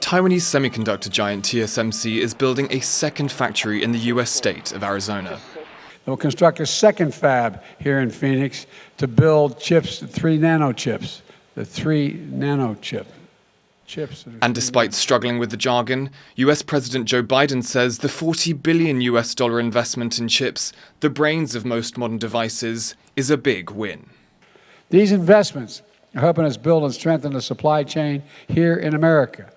Taiwanese semiconductor giant TSMC is building a second factory in the US state of Arizona. We'll construct a second fab here in Phoenix to build chips, 3 nano chips, the 3 nano chips. And despite struggling with the jargon, US President Joe Biden says the $40 billion investment in chips, the brains of most modern devices, is a big win. These investments are helping us build and strengthen the supply chain here in America.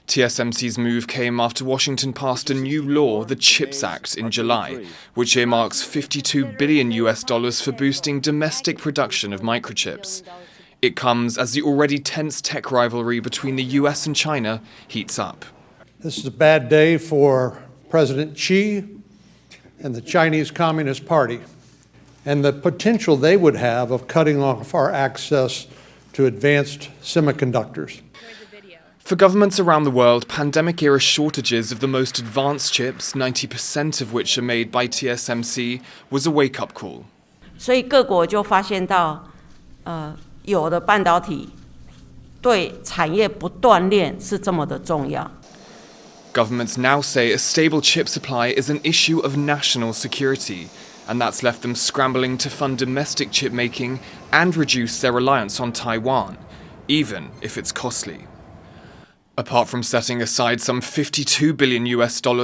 TSMC's move came after Washington passed a new law, the CHIPS Act, in July, which earmarks $52 billion for boosting domestic production of microchips. It comes as the already tense tech rivalry between the US and China heats up. This is a bad day for President Xi and the Chinese Communist Party, and the potential they would have of cutting off our access to advanced semiconductors. For governments around the world, pandemic-era shortages of the most advanced chips, 90% of which are made by TSMC, was a wake-up call. 所以各国就发现到，有的半导体对产业不断链是这么的重要。 Governments now say a stable chip supply is an issue of national security, and that's left them scrambling to fund domestic chip making and reduce their reliance on Taiwan, even if it's costly. Apart from setting aside some $52 billion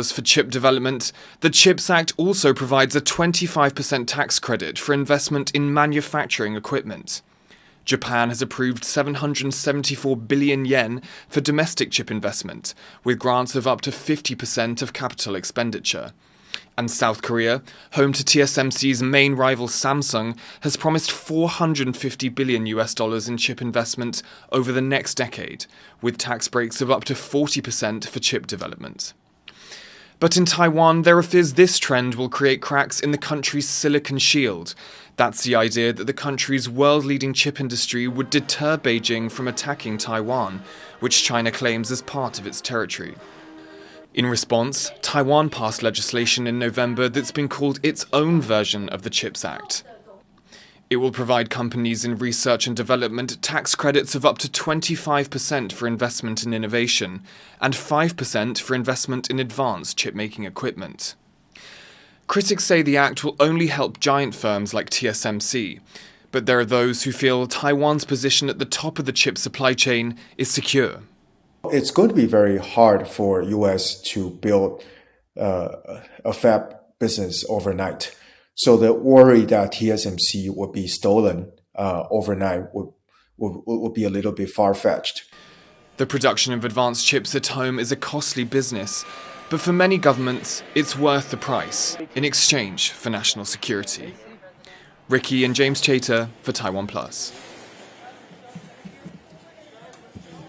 for chip development, the CHIPS Act also provides a 25% tax credit for investment in manufacturing equipment. Japan has approved 774 billion yen for domestic chip investment, with grants of up to 50% of capital expenditure. And South Korea, home to TSMC's main rival Samsung, has promised $450 billion in chip investment over the next decade, with tax breaks of up to 40% for chip development. But in Taiwan, there are fears this trend will create cracks in the country's silicon shield. That's the idea that the country's world-leading chip industry would deter Beijing from attacking Taiwan, which China claims as part of its territory. In response, Taiwan passed legislation in November that's been called its own version of the CHIPS Act. It will provide companies in research and development tax credits of up to 25% for investment in innovation and 5% for investment in advanced chip-making equipment. Critics say the act will only help giant firms like TSMC, but there are those who feel Taiwan's position at the top of the chip supply chain is secure. It's going to be very hard for US to build a fab business overnight. So the worry that TSMC would be stolen overnight would be a little bit far-fetched. The production of advanced chips at home is a costly business, but for many governments, it's worth the price in exchange for national security. Ricky and James Chater for TaiwanPlus.